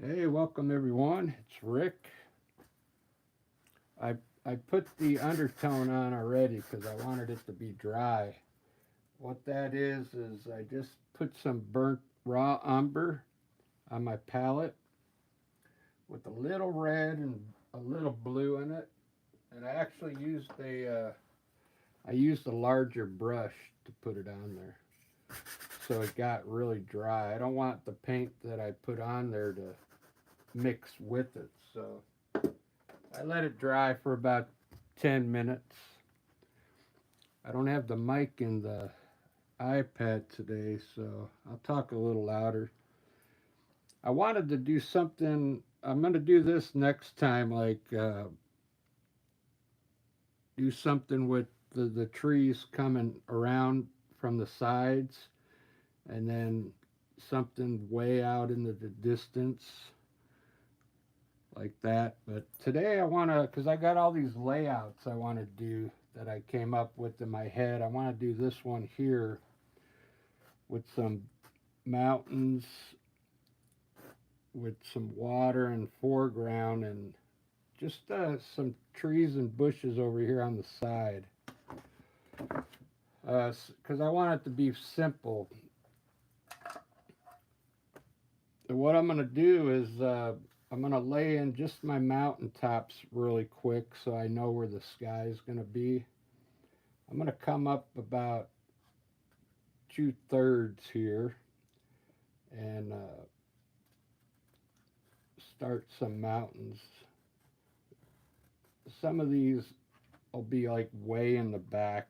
Hey, welcome everyone. It's Rick. I I put the undertone on already because I wanted it to be dry. What that is I just put some burnt raw umber on my palette with a little red and a little blue in it, and I actually used a larger brush to put it on there, so it got really dry. I don't want the paint that I put on there to mix with it, so I let it dry for about 10 minutes. I don't have the mic in the iPad today, so I'll talk a little louder. I wanted to do something. I'm going to do this next time, like do something with the trees coming around from the sides, and then something way out into the distance, like that. But today I want to, because I got all these layouts I want to do that I came up with in my head. I want to do this one here with some mountains with some water in foreground and just some trees and bushes over here on the side, because I want it to be simple. And what I'm going to do is I'm going to lay in just my mountain tops really quick so I know where the sky is going to be. I'm going to come up about 2/3 here and start some mountains. Some of these will be like way in the back.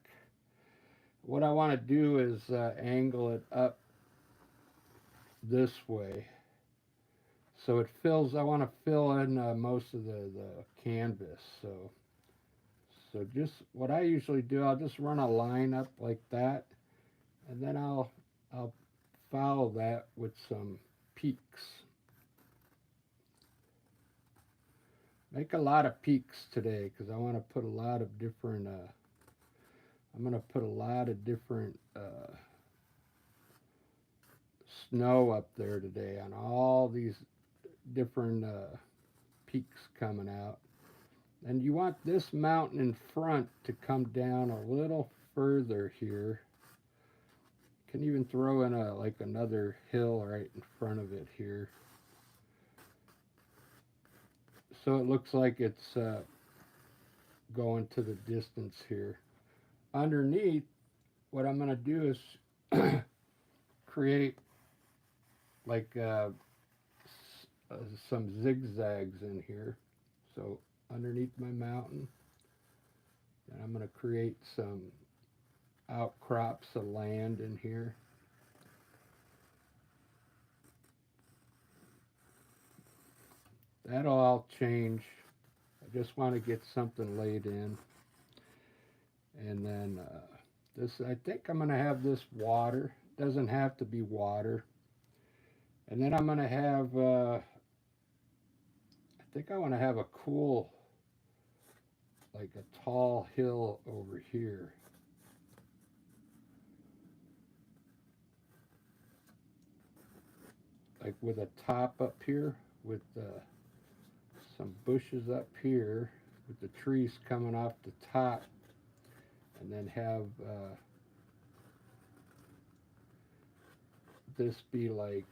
What I want to do is angle it up this way so it fills. I want to fill in most of the canvas. So just what I usually do, I'll just run a line up like that, and then I'll follow that with some peaks. Make a lot of peaks today because I want to put a lot of different. I'm going to put a lot of different snow up there today on all these different peaks coming out. And you want this mountain in front to come down a little further here. You can even throw in a like another hill right in front of it here, so it looks like it's going to the distance here. Underneath, what I'm going to do is create like some zigzags in here. So underneath my mountain, and I'm going to create some outcrops of land in here. That'll all change. I just want to get something laid in. And then this, I think I'm going to have this water. It doesn't have to be water. And then I'm going to have, I think I want to have a cool, like a tall hill over here. Like with a top up here, with some bushes up here, with the trees coming off the top, and then have this be like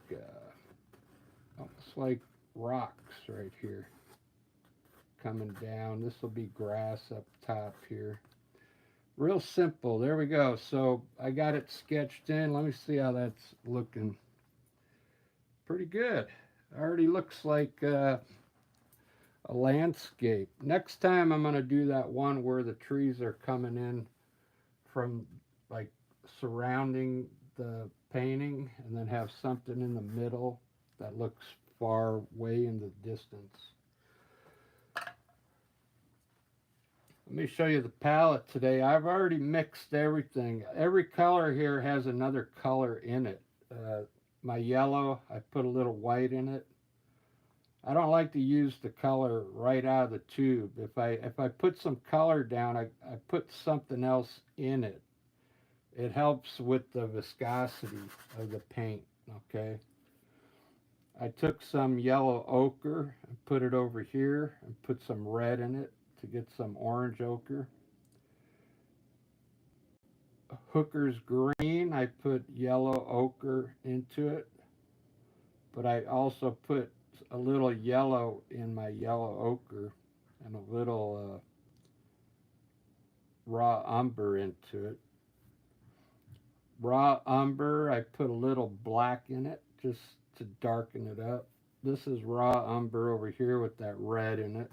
almost like rocks right here coming down. This will be grass up top here. Real simple. There we go. So I got it sketched in. Let me see how that's looking. Pretty good. Already looks like a landscape. Next time I'm going to do that one where the trees are coming in from like surrounding the painting, and then have something in the middle that looks far way in the distance. Let me show you the palette today. I've already mixed everything. Every color here has another color in it. My yellow, I put a little white in it. I don't like to use the color right out of the tube. If I put some color down, I put something else in it. It helps with the viscosity of the paint, okay? I took some yellow ochre and put it over here and put some red in it to get some orange ochre. Hooker's green, I put yellow ochre into it, but I also put a little yellow in my yellow ochre and a little raw umber into it. Raw umber, I put a little black in it just to darken it up. This is raw umber over here with that red in it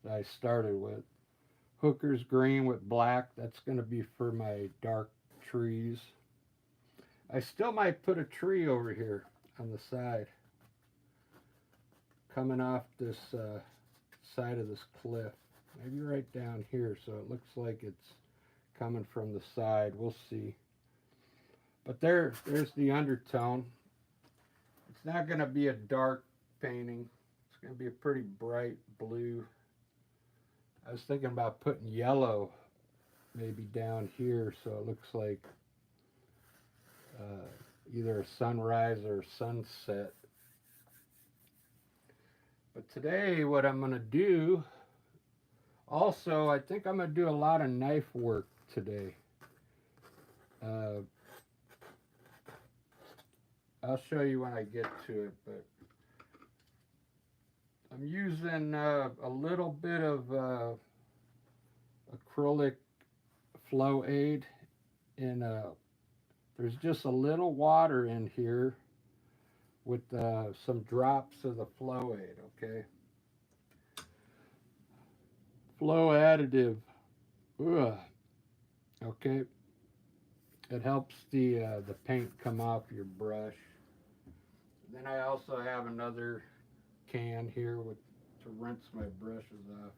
that I started with. Hooker's green with black, that's going to be for my dark trees. I still might put a tree over here on the side, coming off this side of this cliff. Maybe right down here, so it looks like it's coming from the side. We'll see. But there's the undertone. It's not going to be a dark painting. It's going to be a pretty bright blue. I was thinking about putting yellow maybe down here so it looks like either a sunrise or sunset. But today what I'm going to do, also I think I'm going to do a lot of knife work today. I'll show you when I get to it, but I'm using a little bit of acrylic flow aid, and there's just a little water in here with some drops of the flow aid, okay? Flow additive, ugh. Okay? It helps the paint come off your brush. Then I also have another can here to rinse my brushes off.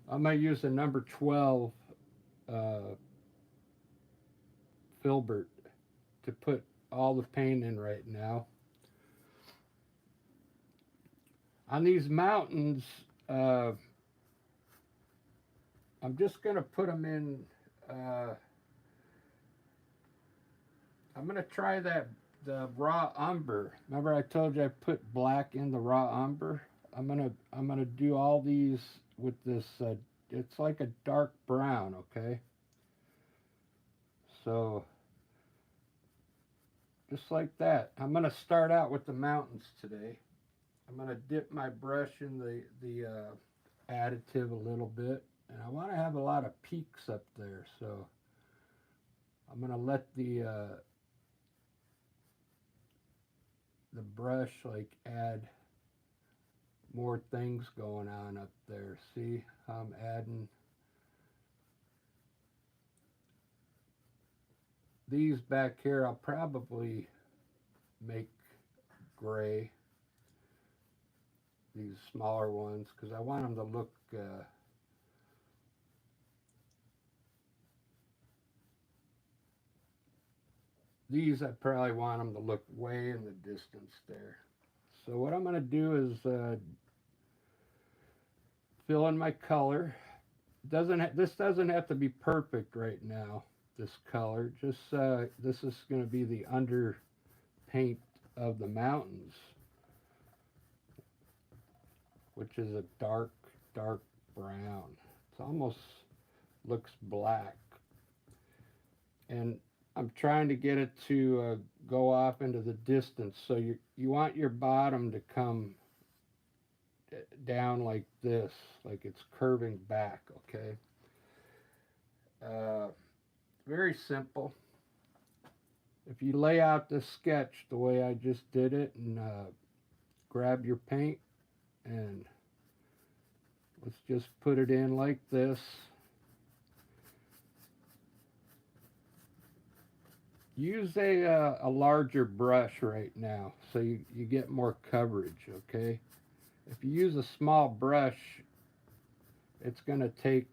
I'm going to use a number 12 filbert to put all the paint in right now. On these mountains, I'm just going to put them in, I'm going to try the raw umber. Remember I told you I put black in the raw umber? I'm gonna do all these with this, it's like a dark brown, okay? So, just like that. I'm gonna start out with the mountains today. I'm gonna dip my brush in the additive a little bit, and I want to have a lot of peaks up there, so I'm gonna let the brush like add more things going on up there. See how I'm adding these back here. I'll probably make gray, these smaller ones, because I want them to look these I probably want them to look way in the distance there. So what I'm going to do is fill in my color. This doesn't have to be perfect right now, this color. Just this is going to be the under paint of the mountains, which is a dark brown. It almost looks black. And I'm trying to get it to go off into the distance. So you want your bottom to come down like this, like it's curving back, okay? Very simple. If you lay out this sketch the way I just did it and grab your paint and let's just put it in like this. Use a larger brush right now so you get more coverage, okay? If you use a small brush, it's going to take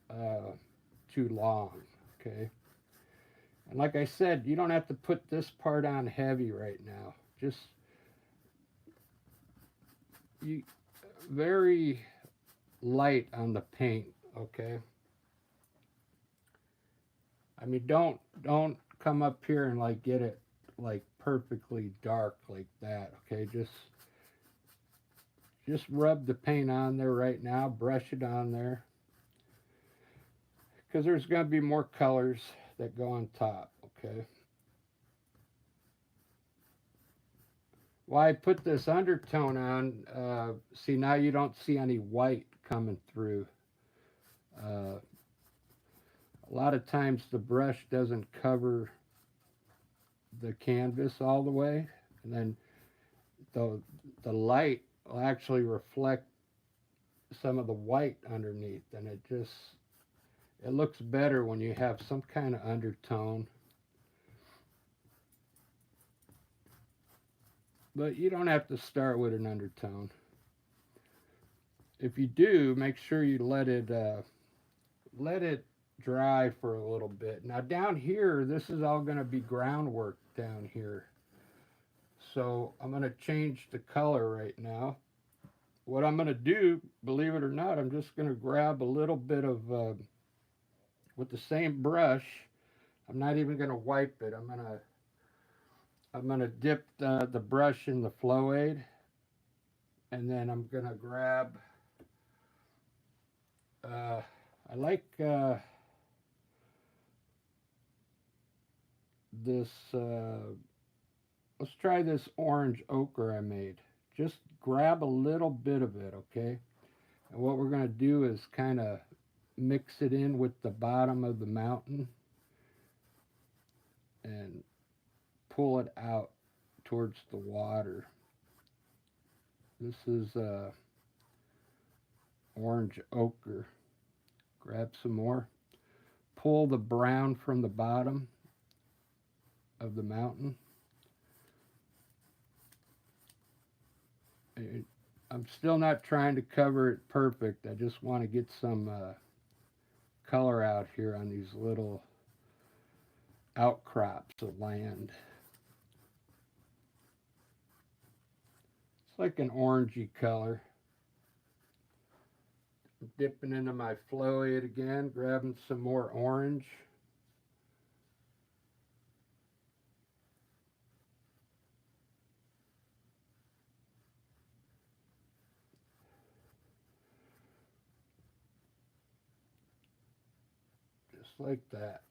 too long, okay? And like I said, you don't have to put this part on heavy right now. Just very light on the paint, okay? I mean, don't come up here and like get it like perfectly dark like that. Okay, just rub the paint on there right now, brush it on there, because there's going to be more colors that go on top. Okay, well, I put this undertone on. See, now you don't see any white coming through. uh, a lot of times the brush doesn't cover the canvas all the way, and then the the light will actually reflect some of the white underneath, and it looks better when you have some kind of undertone. But you don't have to start with an undertone. If you do, make sure you let it dry for a little bit. Now down here, this is all going to be groundwork down here. So I'm going to change the color right now. What I'm going to do, believe it or not, I'm just going to grab a little bit of, with the same brush. I'm not even going to wipe it. I'm gonna dip the brush in the flow aid, and then I'm gonna grab. I like this. Let's try this orange ochre I made. Just grab a little bit of it, okay? And what we're gonna do is kind of mix it in with the bottom of the mountain and pull it out towards the water. This is orange ochre. Grab some more. Pull the brown from the bottom of the mountain. I'm still not trying to cover it perfect. I just want to get some color out here on these little outcrops of land. It's like an orangey color. I'm dipping into my flow aid again, grabbing some more orange. Just like that.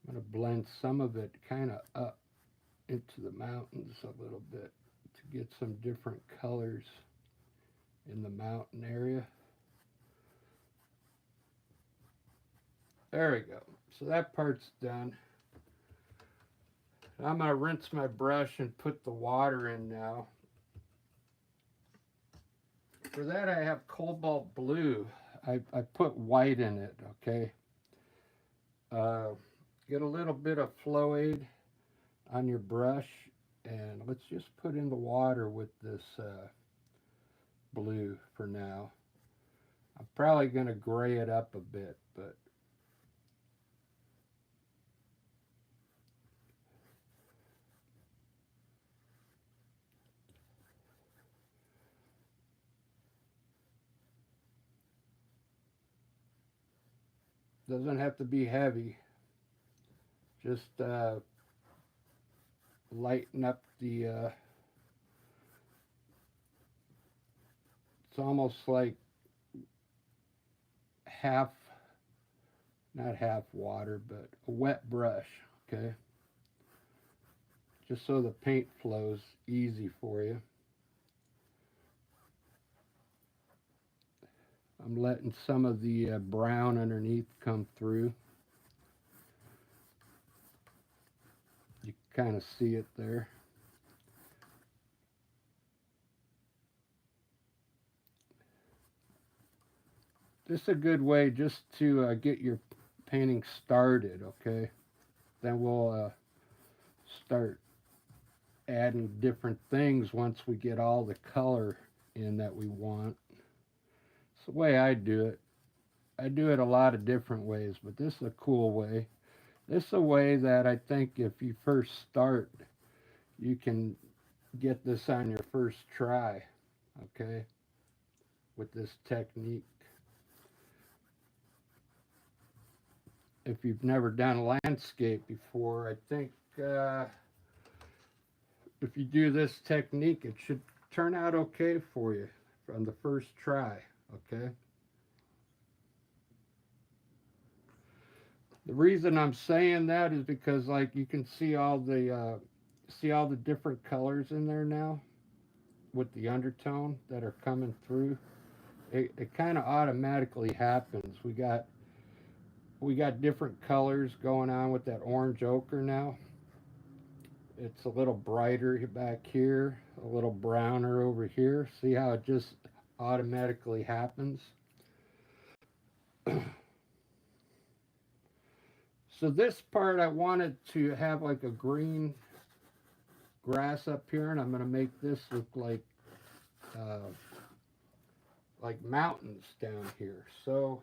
I'm going to blend some of it kind of up into the mountains a little bit to get some different colors in the mountain area. There we go. So that part's done. I'm going to rinse my brush and put the water in now. For that I have cobalt blue. I put white in it, okay? Get a little bit of flow aid on your brush, and let's just put in the water with this blue for now. I'm probably going to gray it up a bit, but doesn't have to be heavy. Just lighten up the it's almost like half, not half water, but a wet brush, okay? Just so the paint flows easy for you. I'm letting some of the brown underneath come through. You kind of see it there. This is a good way just to get your painting started, okay? Then we'll start adding different things once we get all the color in that we want. It's the way I do it. I do it a lot of different ways, but this is a cool way. This is a way that I think if you first start, you can get this on your first try, okay, with this technique. if you've never done a landscape before, I think if you do this technique, it should turn out okay for you on the first try, okay? The reason I'm saying that is because like you can see all the different colors in there now with the undertone that are coming through. It kind of automatically happens. We got different colors going on with that orange ochre now. It's a little brighter back here, a little browner over here. See how it just automatically happens? So this part I wanted to have like a green grass up here, and I'm going to make this look uh, like mountains down here. So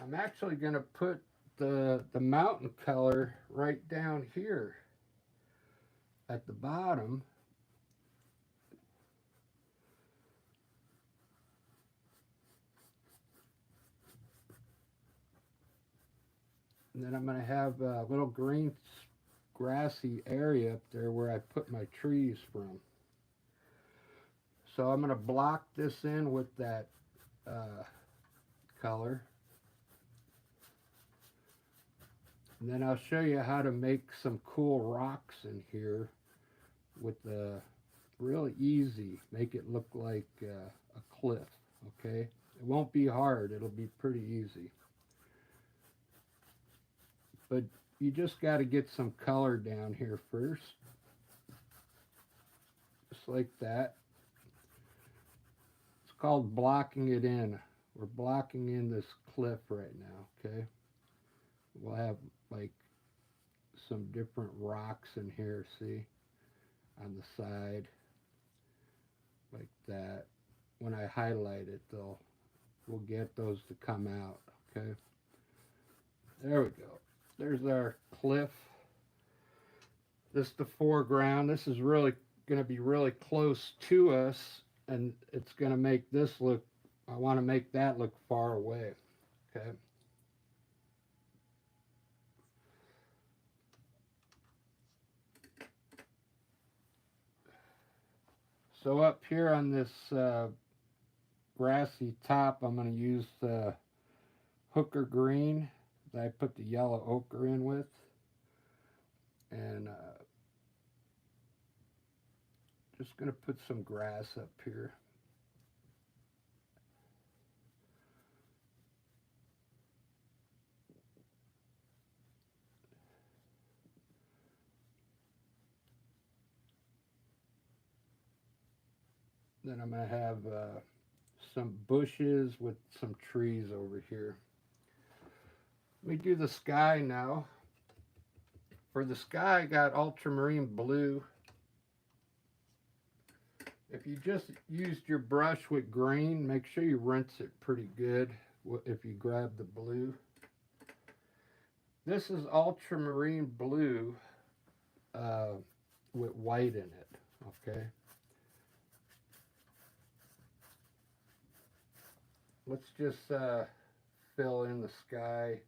I'm actually going to put the mountain color right down here at the bottom. And then I'm going to have a little green grassy area up there where I put my trees from. So I'm going to block this in with that color. And then I'll show you how to make some cool rocks in here with the really easy. Make it look like a cliff, okay? It won't be hard. It'll be pretty easy. But you just got to get some color down here first. Just like that. It's called blocking it in. We're blocking in this cliff right now, okay? We'll have like some different rocks in here, see? On the side. Like that. When I highlight it, we'll get those to come out, okay? There we go. There's our cliff. This is the foreground. This is really going to be really close to us, and it's going to make this look, I want to make that look far away, okay? So up here on this grassy top, I'm going to use the hooker green that I put the yellow ochre in with. And just going to put some grass up here. Then I'm going to have some bushes with some trees over here. Let me do the sky now. For the sky, I got ultramarine blue. If you just used your brush with green, make sure you rinse it pretty good if you grab the blue. This is ultramarine blue with white in it, okay? Let's just fill in the sky,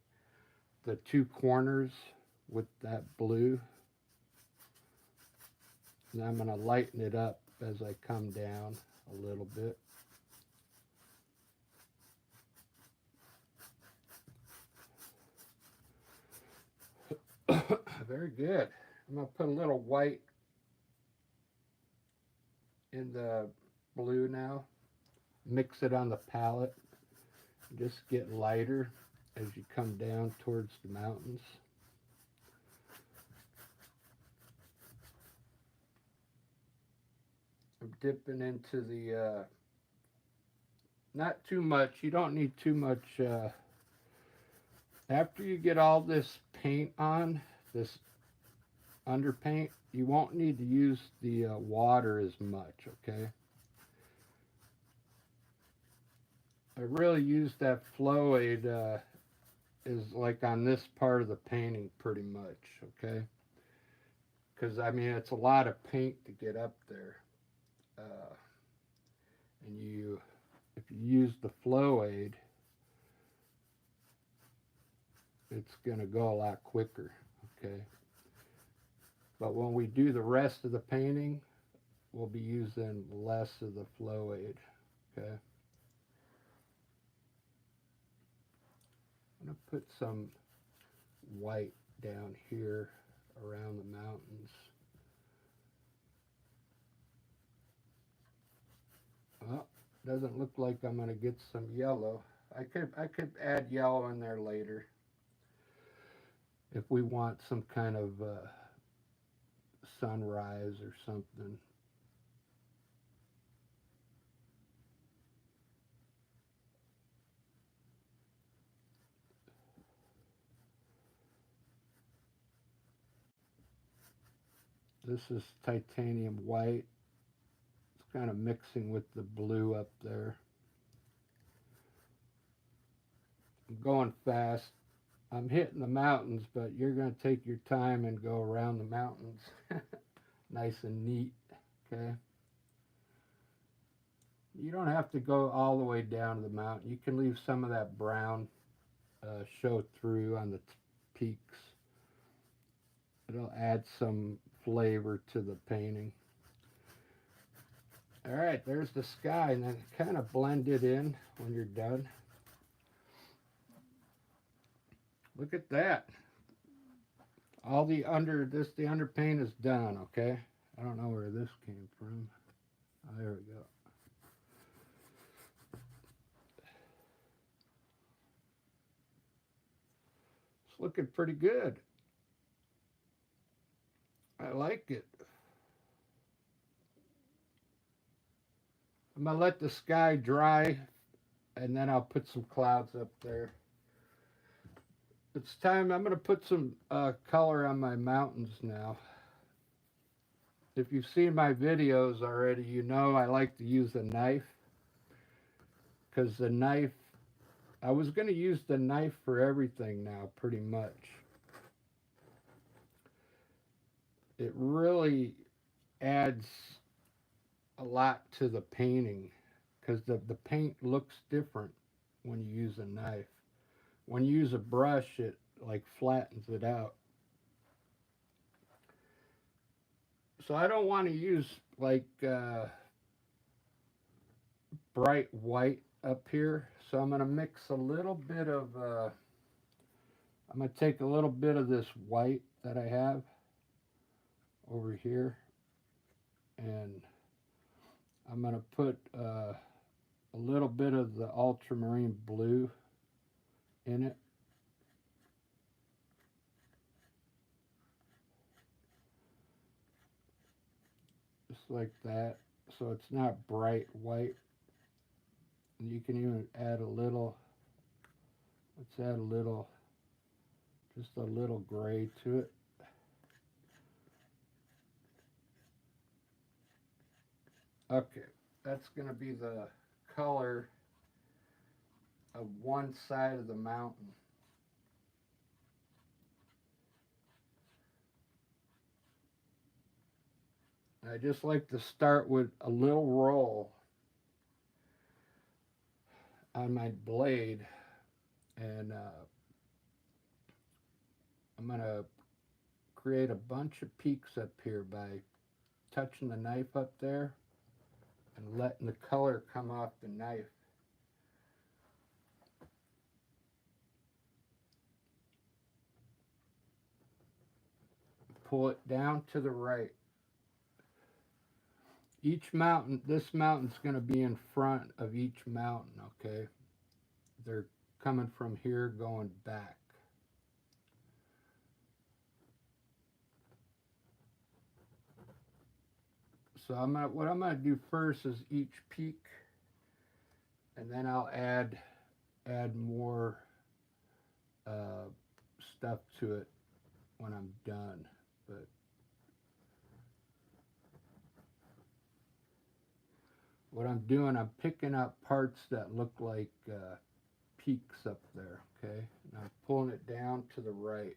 the two corners with that blue. And I'm going to lighten it up as I come down a little bit. Very good. I'm going to put a little white in the blue now. Mix it on the palette. Just get lighter as you come down towards the mountains. I'm dipping into the, not too much. You don't need too much. After you get all this paint on, this underpaint, you won't need to use the water as much, okay? I really use that flow aid is like on this part of the painting pretty much, okay? Because, I mean, it's a lot of paint to get up there. And if you use the flow aid, it's going to go a lot quicker, okay? But when we do the rest of the painting, we'll be using less of the flow aid, okay? I'm going to put some white down here around the mountains. Well, doesn't look like I'm going to get some yellow. I could add yellow in there later if we want some kind of sunrise or something. This is titanium white. It's kind of mixing with the blue up there. I'm going fast. I'm hitting the mountains, but you're going to take your time and go around the mountains. Nice and neat, okay? You don't have to go all the way down to the mountain. You can leave some of that brown show through on the peaks. It'll add some flavor to the painting. All right, there's the sky, and then kind of blend it in when you're done. Look at that. All the underpaint is done, okay? I don't know where this came from. Oh, there we go. It's looking pretty good. I like it. I'm gonna let the sky dry, and then I'll put some clouds up there. It's time. I'm gonna put some color on my mountains now. If you've seen my videos already, you know I like to use a knife, because the knife, I was going to use the knife for everything now, pretty much. It really adds a lot to the painting, because the paint looks different when you use a knife. When you use a brush, it like flattens it out. So I don't want to use like bright white up here. So I'm going to mix a little bit of, I'm going to take a little bit of this white that I have over here, and I'm going to put a little bit of the ultramarine blue in it. Just like that. So it's not bright white. And you can even add a little, let's add a little, just a little gray to it. Okay, that's going to be the color of one side of the mountain. I just like to start with a little roll on my blade, and I'm going to create a bunch of peaks up here by touching the knife up there and letting the color come off the knife. Pull it down to the right. Each mountain, this mountain's going to be in front of each mountain, okay? They're coming from here going back. So what I'm going to do first is each peak, and then I'll add more stuff to it when I'm done. But what I'm doing, I'm picking up parts that look like peaks up there, okay? And I'm pulling it down to the right.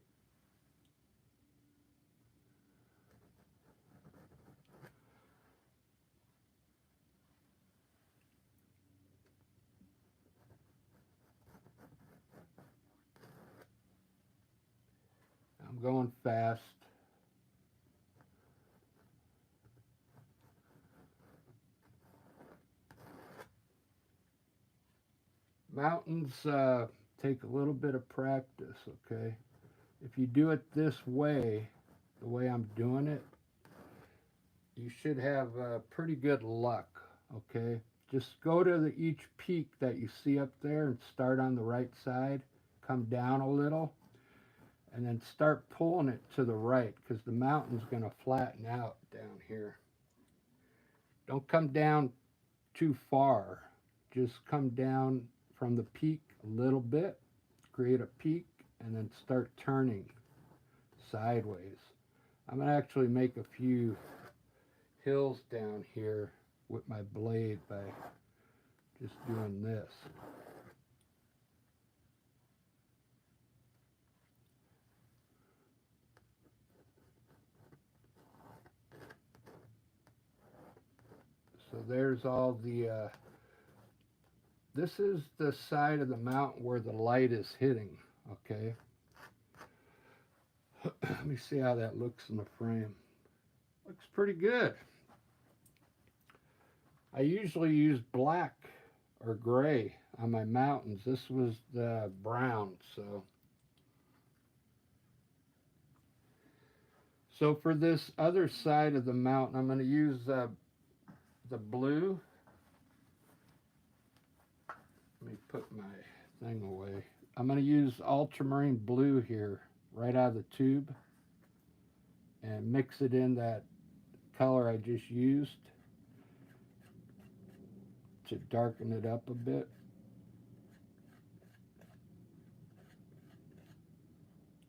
I'm going fast. Mountains take a little bit of practice, okay? If you do it this way, the way I'm doing it, you should have pretty good luck, okay? Just go to each peak that you see up there and start on the right side, come down a little, and then start pulling it to the right because the mountain's going to flatten out down here. Don't come down too far. Just come down from the peak a little bit, create a peak, and then start turning sideways. I'm going to actually make a few hills down here with my blade by just doing this. So there's all the, this is the side of the mountain where the light is hitting, okay? Let me see how that looks in the frame. Looks pretty good. I usually use black or gray on my mountains. This was the brown, so. So for this other side of the mountain, I'm going to use the blue. Let me put my thing away. I'm going to use ultramarine blue here, right out of the tube, and mix it in that color I just used to darken it up a bit.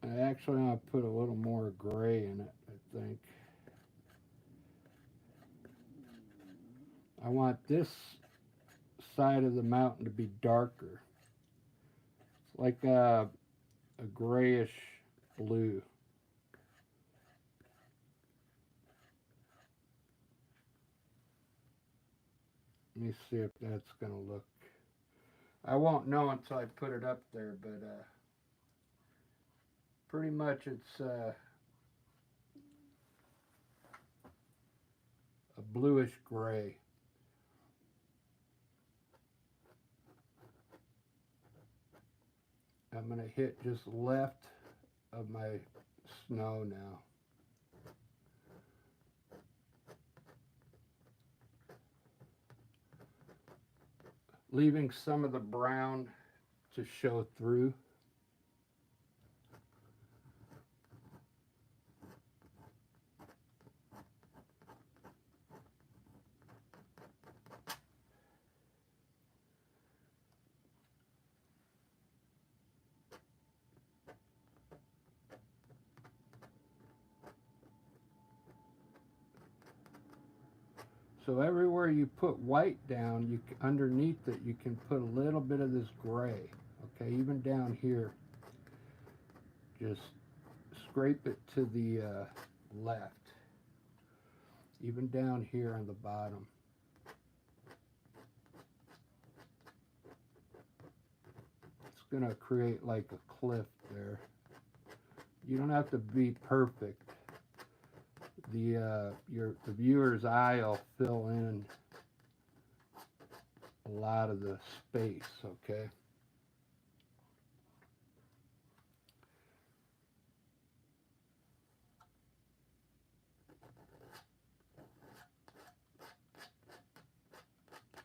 I actually want to put a little more gray in it, I think. I want this side of the mountain to be darker. It's like a grayish blue. Let me see if that's going to look. I won't know until I put it up there, but pretty much it's a bluish gray. I'm going to hit just left of my snow now. Leaving some of the brown to show through. So everywhere you put white down, you underneath it, you can put a little bit of this gray. Okay, even down here, just scrape it to the left. Even down here on the bottom. It's gonna create like a cliff there. You don't have to be perfect. The viewer's eye will fill in a lot of the space, okay?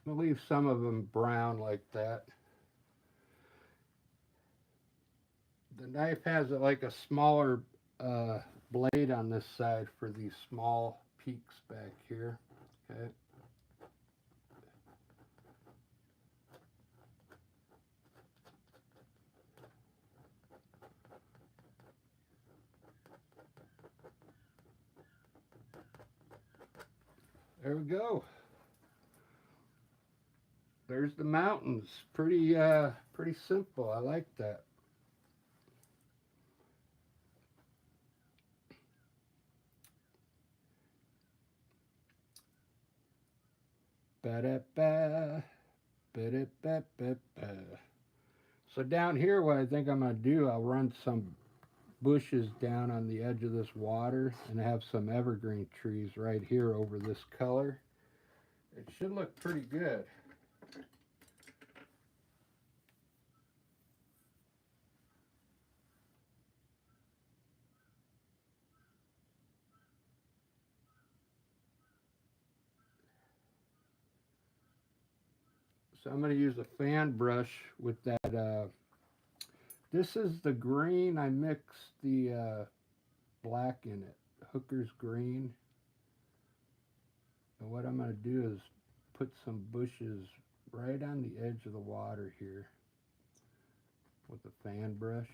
I'll leave some of them brown like that. The knife has like a smaller blade on this side for these small peaks back here. Okay. There we go. There's the mountains. Pretty simple. I like that. Ba-da-ba, ba-da-ba-ba-ba. So down here, what I think I'm going to do, I'll run some bushes down on the edge of this water and have some evergreen trees right here over this color. It should look pretty good. So I'm going to use a fan brush with that. This is the green. I mixed the black in it, Hooker's green. And what I'm going to do is put some bushes right on the edge of the water here with the fan brush.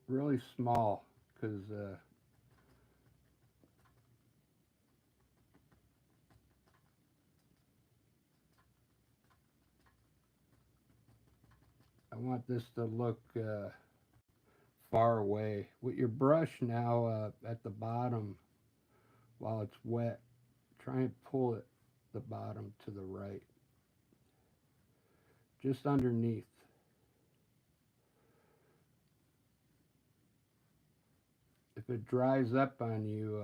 Really small, because I want this to look far away. With your brush now at the bottom, while it's wet, try and pull it the bottom to the right, just underneath. If it dries up on you,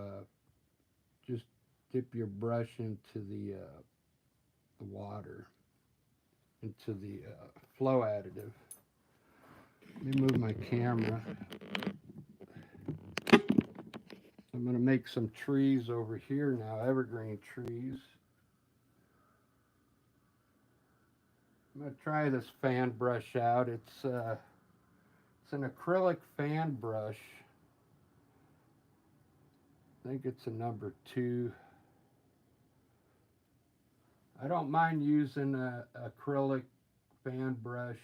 just dip your brush into the water, into the flow additive. Let me move my camera. I'm going to make some trees over here now, evergreen trees. I'm going to try this fan brush out. It's an acrylic fan brush. I think it's a number 2. I don't mind using an acrylic fan brush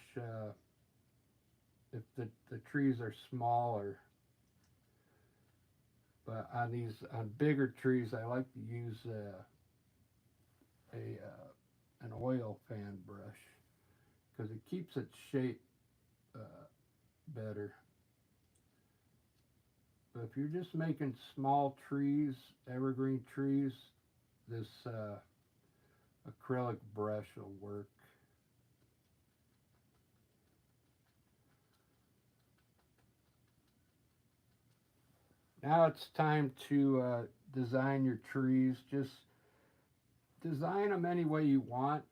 if the trees are smaller. But on bigger trees, I like to use an oil fan brush because it keeps its shape better. But if you're just making small trees, evergreen trees, this acrylic brush will work. Now it's time to design your trees. Just design them any way you want.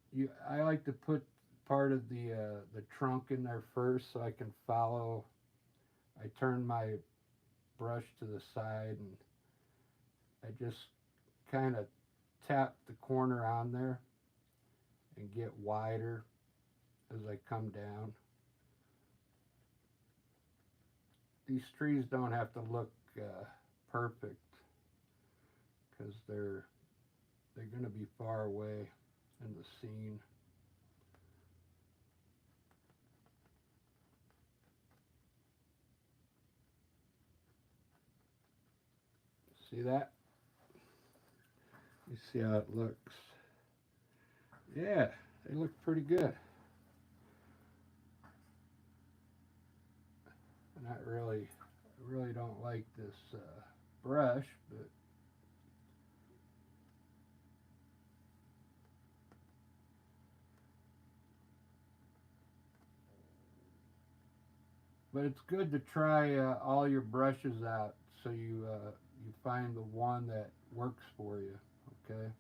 I like to put part of the trunk in there first so I can follow. I turn my brush to the side and I just kind of tap the corner on there and get wider as I come down. These trees don't have to look perfect because they're going to be far away in the scene. See that? You see how it looks. Yeah, they look pretty good. And I really don't like this brush, but it's good to try all your brushes out so you find the one that works for you. Okay.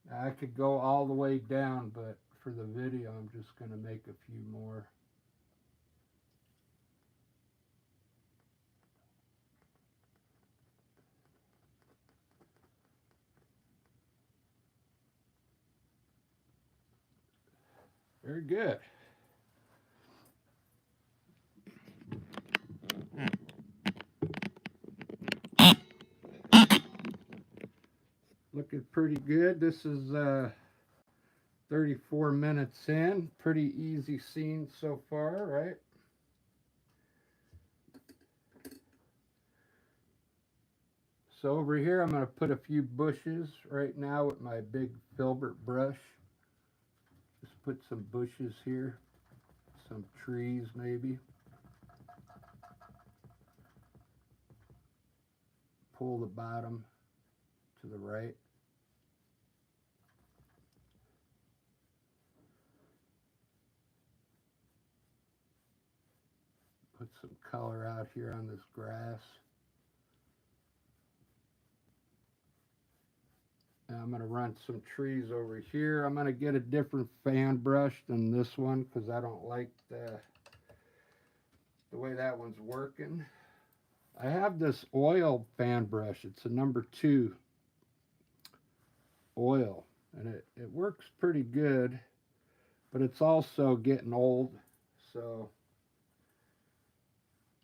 Now, I could go all the way down, but for the video, I'm just going to make a few more. Very good. Looking pretty good. This is 34 minutes in. Pretty easy scene so far, right? So over here, I'm going to put a few bushes right now with my big filbert brush. Just put some bushes here, some trees maybe. Pull the bottom to the right. Put some color out here on this grass. Now I'm going to run some trees over here. I'm going to get a different fan brush than this one because I don't like the way that one's working. I have this oil fan brush. It's a number 2 oil, and it works pretty good, but it's also getting old, so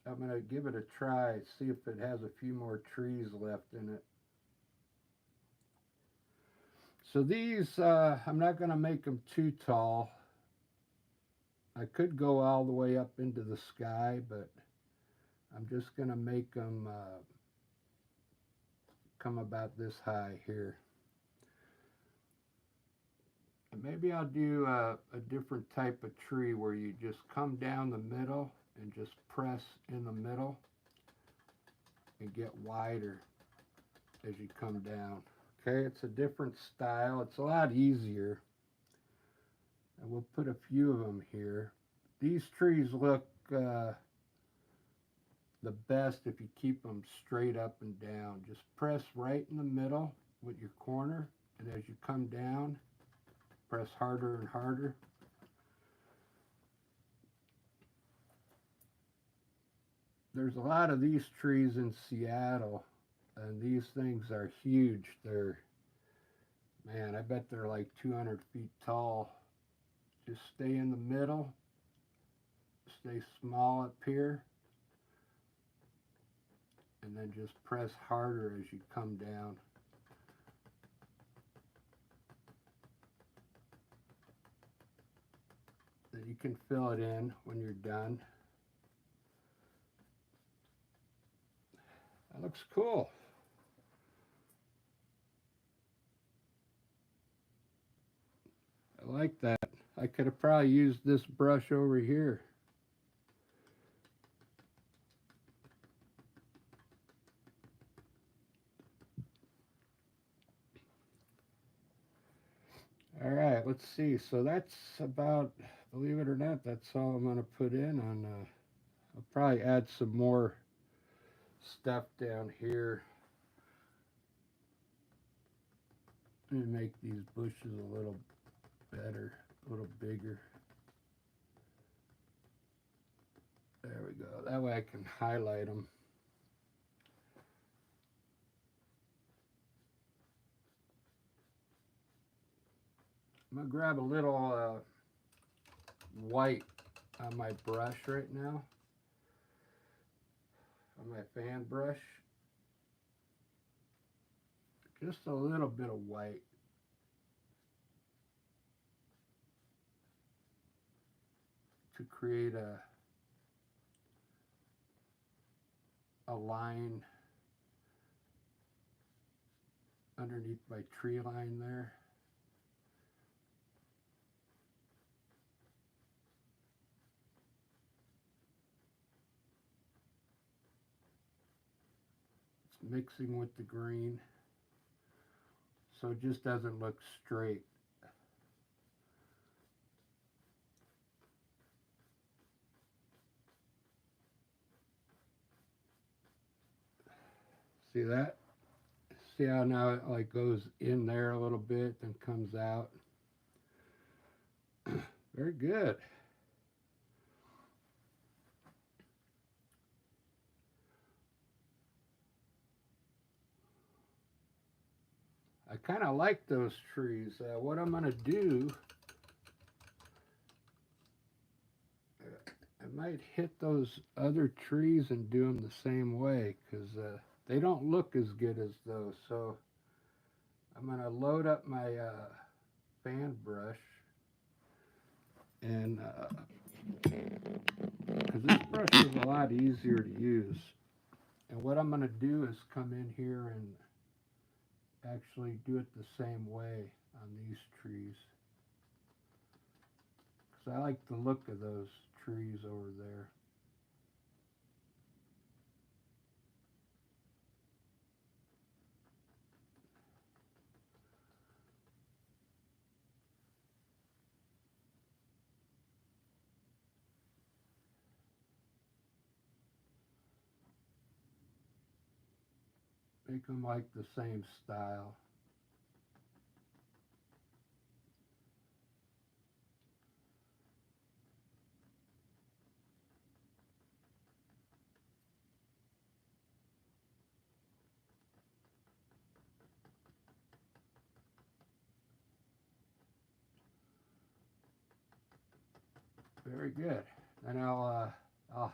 I'm going to give it a try, see if it has a few more trees left in it. So these, I'm not going to make them too tall. I could go all the way up into the sky, but I'm just going to make them come about this high here. And maybe I'll do a different type of tree where you just come down the middle and just press in the middle and get wider as you come down. Okay, it's a different style. It's a lot easier. And we'll put a few of them here. These trees look the best if you keep them straight up and down. Just press right in the middle with your corner, and as you come down, press harder and harder. There's a lot of these trees in Seattle, and these things are huge. Man, I bet they're like 200 feet tall. Just stay in the middle, stay small up here, and then just press harder as you come down. Then you can fill it in when you're done. That looks cool. I like that. I could have probably used this brush over here. All right, let's see. So that's about, believe it or not, that's all I'm going to put in on. I'll probably add some more stuff down here and make these bushes a little better, a little bigger. There we go. That way I can highlight them. I'm going to grab a little white on my brush right now, on my fan brush. Just a little bit of white. To create a line underneath my tree line there. It's mixing with the green, so it just doesn't look straight. See that? See how now it like goes in there a little bit, then comes out. Very good. I kind of like those trees. What I'm going to do, I might hit those other trees and do them the same way, because they don't look as good as those. So I'm going to load up my fan brush, and because this brush is a lot easier to use. And what I'm going to do is come in here and actually do it the same way on these trees, because I like the look of those trees over there. Make them like the same style. Very good. And I'll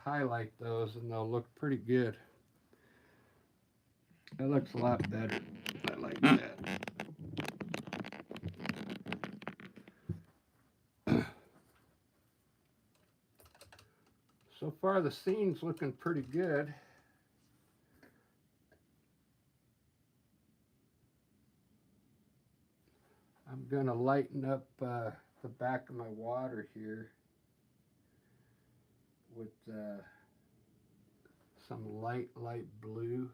highlight those and they'll look pretty good. That looks a lot better. I like that. So far the scene's looking pretty good. I'm gonna lighten up the back of my water here with some light blue.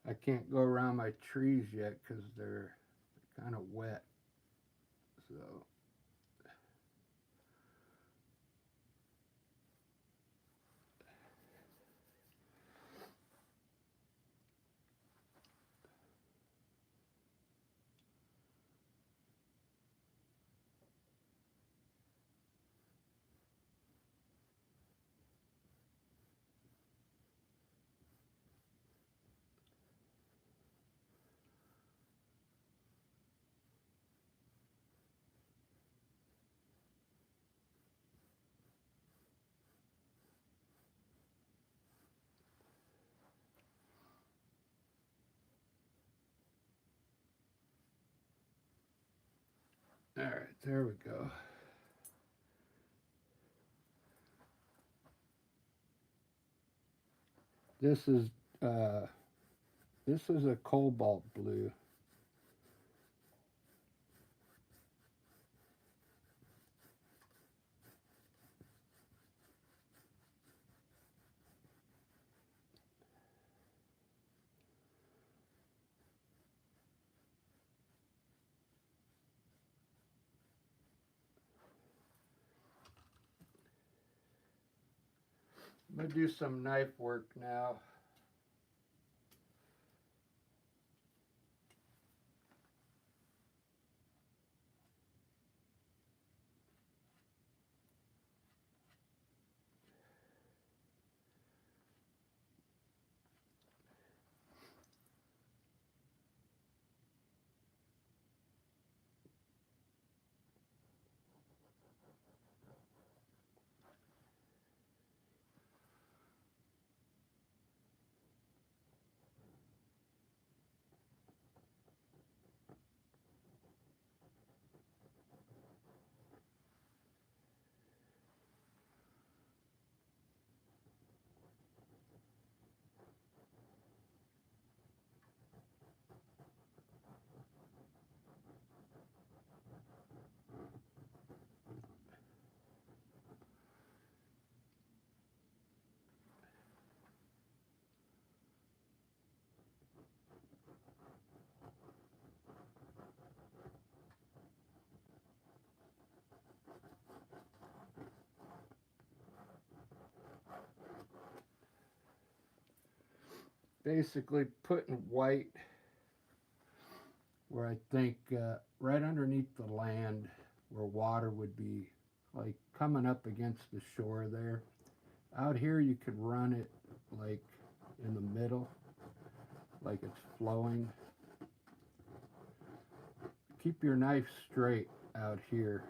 I can't go around my trees yet because they're kind of wet. So all right, there we go. This is uh, this is a cobalt blue. I'm gonna do some knife work now. Basically putting white where I think right underneath the land where water would be like coming up against the shore there. Out here you could run it like in the middle, like it's flowing. Keep your knife straight out here.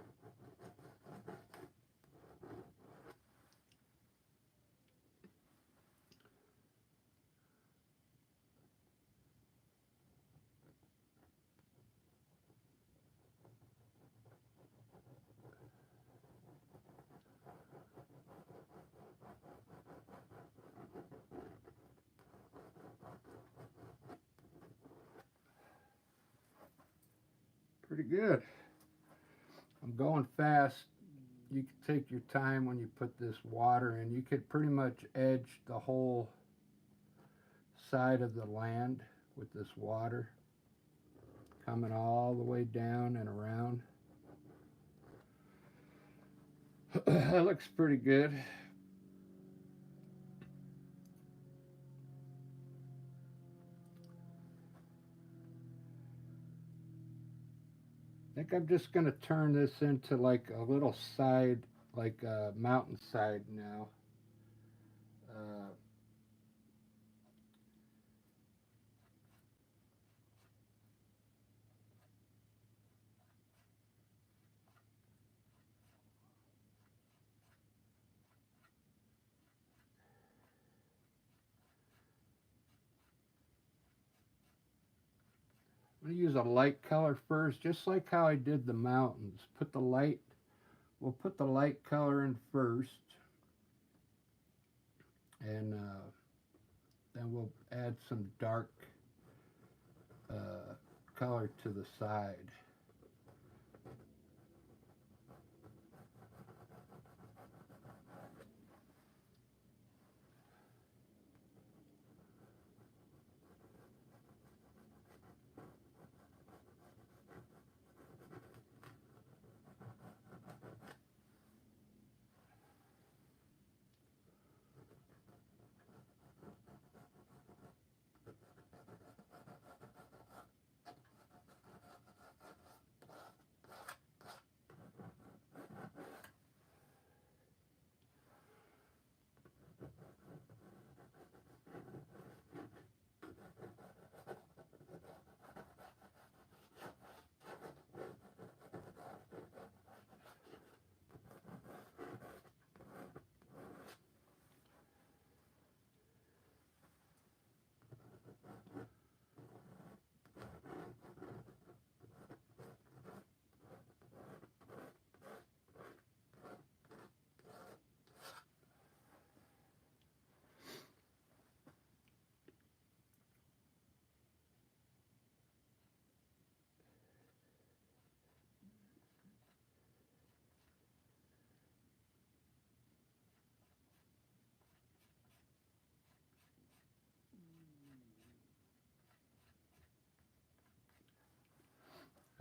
pretty good. I'm going fast. You can take your time when you put this water in. You could pretty much edge the whole side of the land with this water coming all the way down and around. That looks pretty good. I think I'm just going to turn this into like a little side, like a mountainside now. Uh, I'm going to use a light color first, just like how I did the mountains. We'll put the light color in first, and then we'll add some dark uh, color to the side.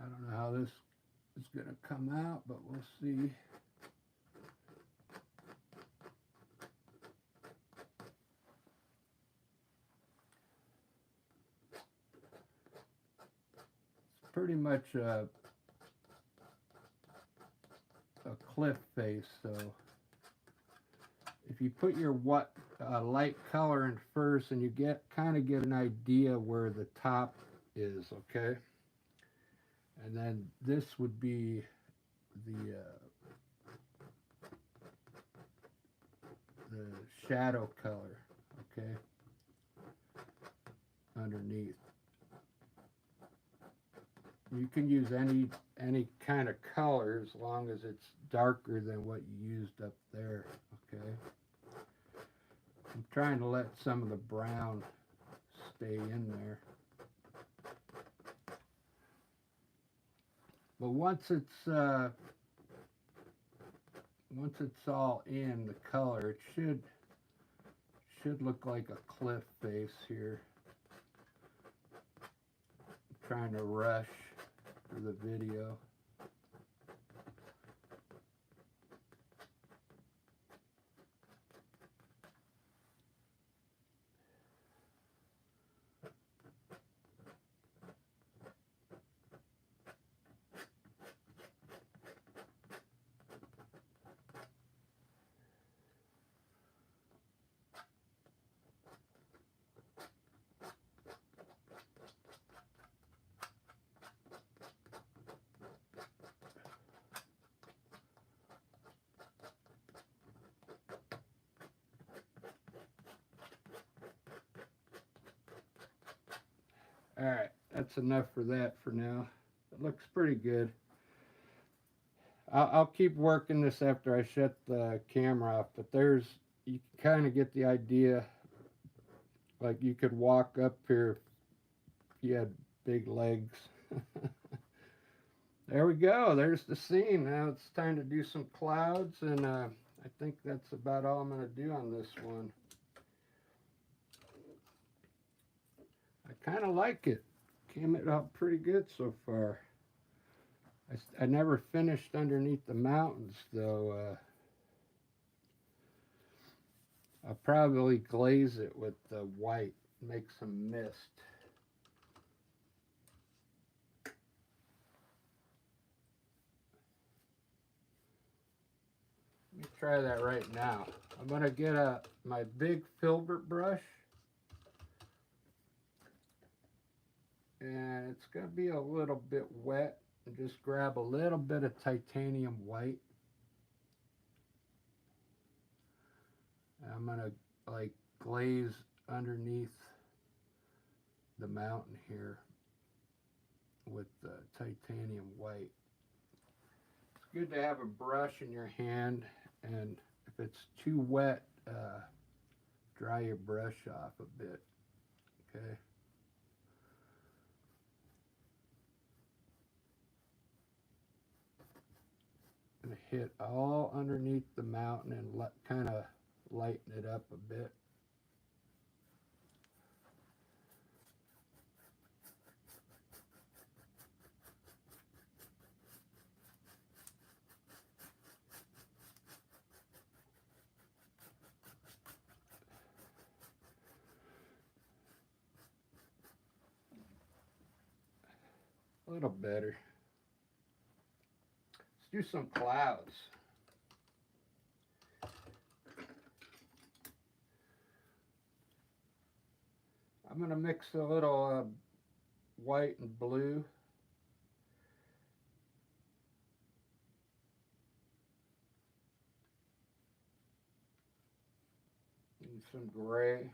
I don't know how this is going to come out, but we'll see. It's pretty much a cliff face, so if you put your light color in first, and you kind of get an idea where the top is, okay? And then this would be the shadow color, okay, underneath. You can use any kind of color as long as it's darker than what you used up there, okay? I'm trying to let some of the brown stay in there. But once it's all in the color, it should look like a cliff face here. I'm trying to rush for the video. All right, that's enough for that for now. It looks pretty good. I'll keep working this after I shut the camera off, but you can kind of get the idea. Like, you could walk up here if you had big legs. There we go. There's the scene. Now it's time to do some clouds, and I think that's about all I'm going to do on this one. I kind of like it. Came out pretty good so far. I never finished underneath the mountains, though. I'll probably glaze it with the white, make some mist. Let me try that right now. I'm going to get my big filbert brush, and it's going to be a little bit wet, and just grab a little bit of titanium white. And I'm going to like glaze underneath the mountain here with the titanium white. It's good to have a brush in your hand, and if it's too wet, dry your brush off a bit. Okay. Gonna hit all underneath the mountain and kind of lighten it up a bit. A little better. Let's do some clouds. I'm going to mix a little white and blue. And some gray.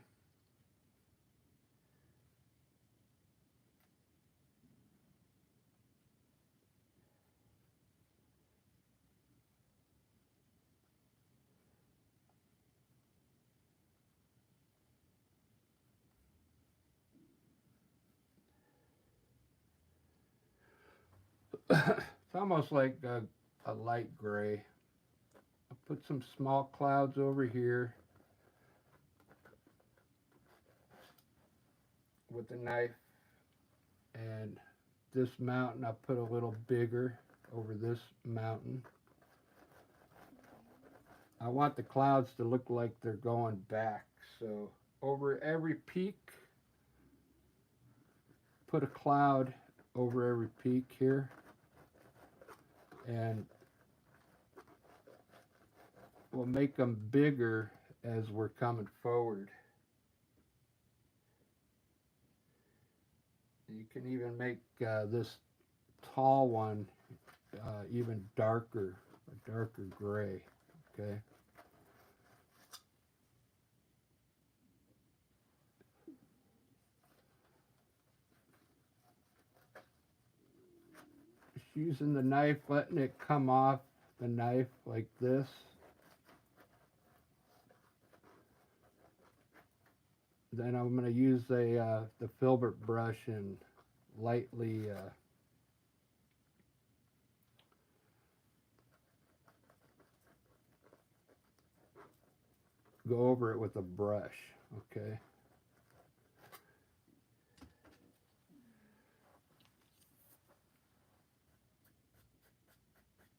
It's almost like a light gray. I'll put some small clouds over here with the knife, and this mountain I'll put a little bigger over this mountain. I want the clouds to look like they're going back, so over every peak, put a cloud over every peak here, and we'll make them bigger as we're coming forward. You can even make this tall one even darker, a darker gray, okay? Just using the knife, letting it come off the knife like this. Then I'm going to use the filbert brush and lightly go over it with a brush, okay?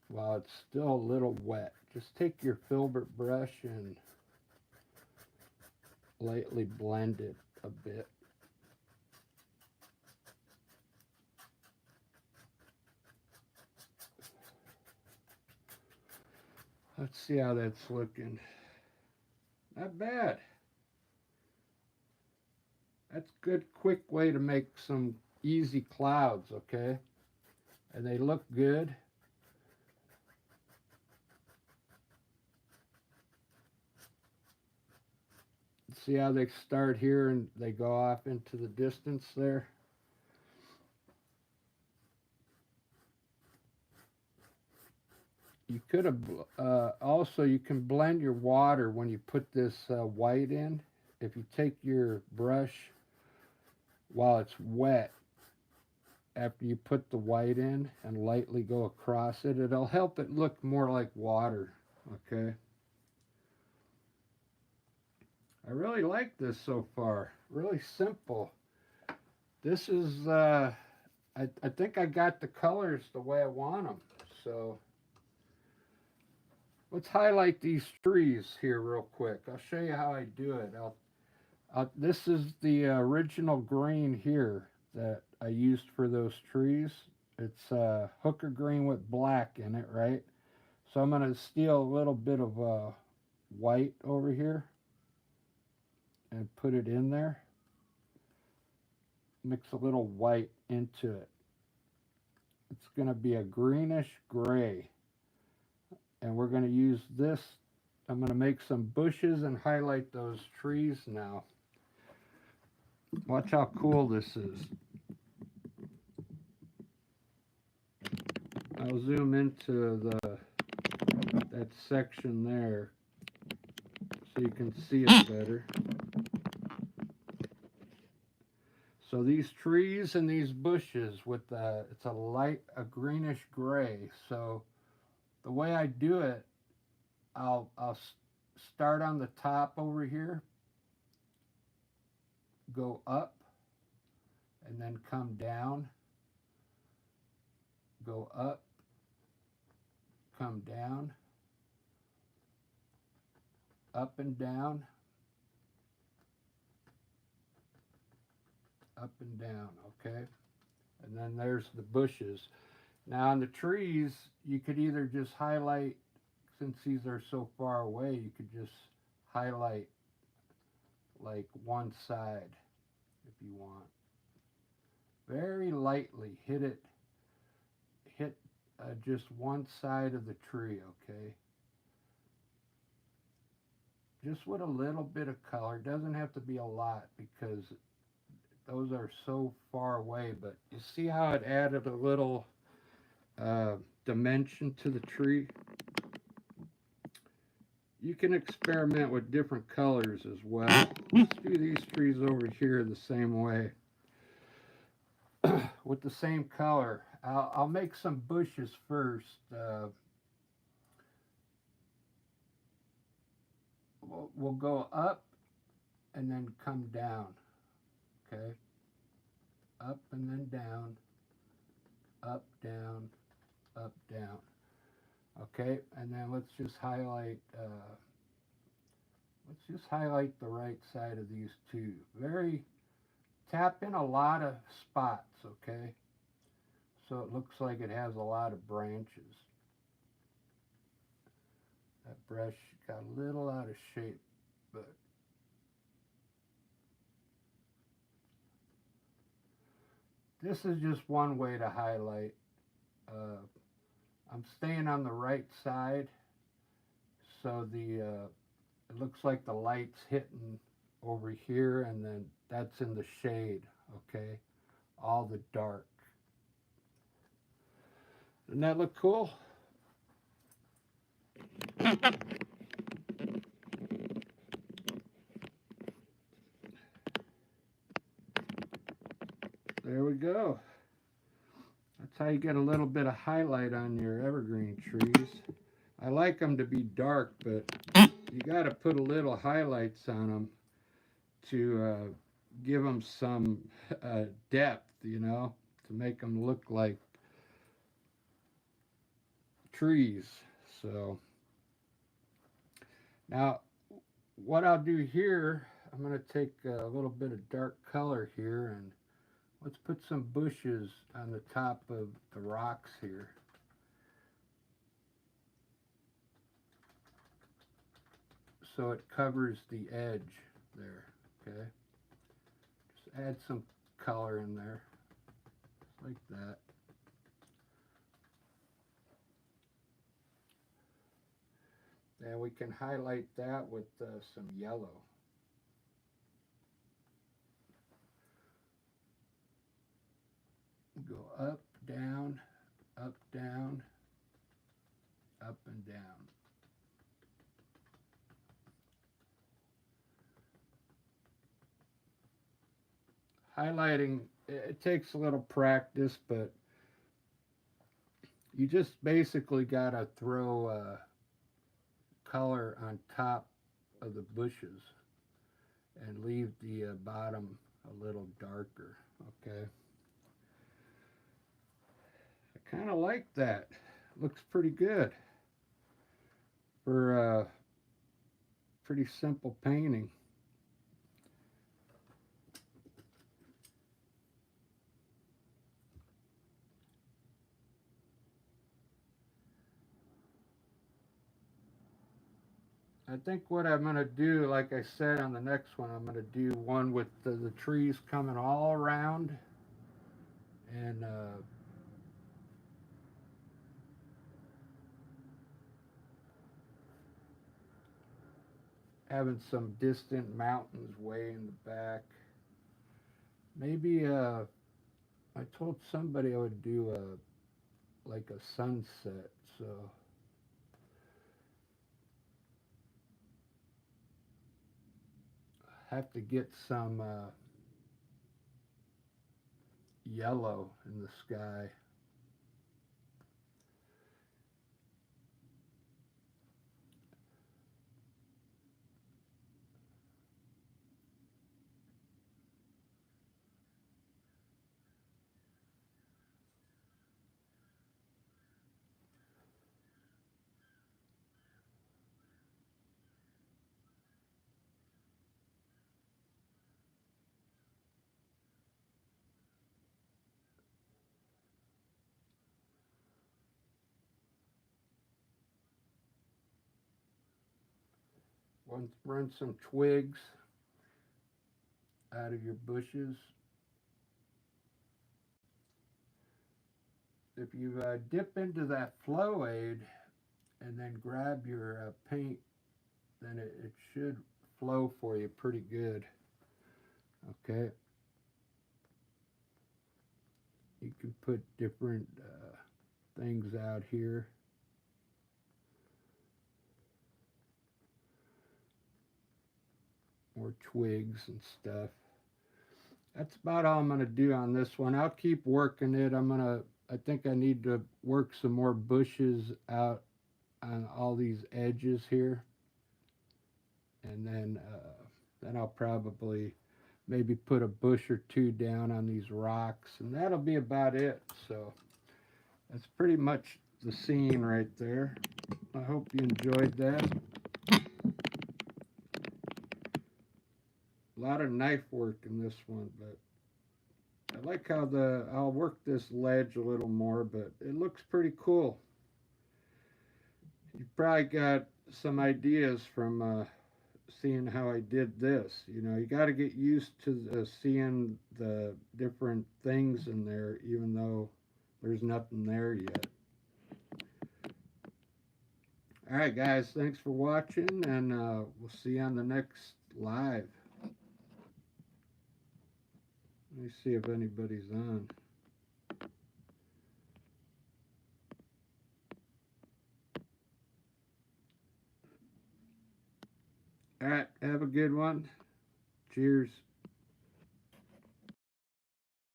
While it's still a little wet, just take your filbert brush and lightly blend it a bit. Let's see how that's looking. Not bad. That's a good, quick way to make some easy clouds, okay? And they look good. See how they start here and they go off into the distance there? You could have, also you can blend your water when you put this white in. If you take your brush while it's wet after you put the white in and lightly go across it. It'll help it look more like water, okay? I really like this so far. Really simple. This is, I think I got the colors the way I want them. So let's highlight these trees here real quick. I'll show you how I do it. This is the original green here that I used for those trees. It's hooker green with black in it, right? So I'm going to steal a little bit of white over here and put it in there. Mix a little white into it. It's going to be a greenish gray. And we're going to use this. I'm going to make some bushes and highlight those trees now. Watch how cool this is. I'll zoom into that section there so you can see it better. So these trees and these bushes with it's a greenish gray. So the way I do it, I'll start on the top over here, go up, and then come down, go up, come down, up and down, up and down, okay? And then there's the bushes. Now on the trees, you could either just highlight, since these are so far away, you could just highlight like one side if you want. Very lightly hit just one side of the tree, okay? Just with a little bit of color. Doesn't have to be a lot because those are so far away, but you see how it added a little dimension to the tree? You can experiment with different colors as well. Let's do these trees over here the same way. With the same color. I'll make some bushes first. We'll go up and then come down. Okay? Up and then down. Up, down, up, down. Okay, and then let's just highlight the right side of these two. Tap in a lot of spots, okay? So it looks like it has a lot of branches. That brush got a little out of shape, but this is just one way to highlight. I'm staying on the right side, so it looks like the light's hitting over here, and then that's in the shade, okay? All the dark. Doesn't that look cool? There we go. That's how you get a little bit of highlight on your evergreen trees. I like them to be dark, but you got to put a little highlights on them to give them some depth, you know, to make them look like trees. So now what I'll do here, I'm going to take a little bit of dark color here and let's put some bushes on the top of the rocks here. So it covers the edge there, okay? Just add some color in there, just like that. And we can highlight that with some yellow. Go up, down, up, down, up and down. Highlighting it takes a little practice, but you just basically got to throw color on top of the bushes and leave the bottom a little darker. Okay, I kind of like that. Looks pretty good for a pretty simple painting. I think what I'm going to do, like I said on the next one, I'm going to do one with the trees coming all around and having some distant mountains way in the back. Maybe I told somebody I would do like a sunset, so I have to get some yellow in the sky. Run some twigs out of your bushes. If you dip into that flow aid and then grab your paint, then it should flow for you pretty good. Okay, you can put different things out here. More twigs and stuff. That's about all I'm going to do on this one. I'll keep working it. I think I need to work some more bushes out on all these edges here. And then I'll probably maybe put a bush or two down on these rocks. And that'll be about it. So that's pretty much the scene right there. I hope you enjoyed that. A lot of knife work in this one, but I like how I'll work this ledge a little more, but it looks pretty cool. You probably got some ideas from seeing how I did this. You know, you got to get used to seeing the different things in there, even though there's nothing there yet. All right, guys, thanks for watching, and we'll see you on the next live. Let me see if anybody's on. All right, have a good one. Cheers.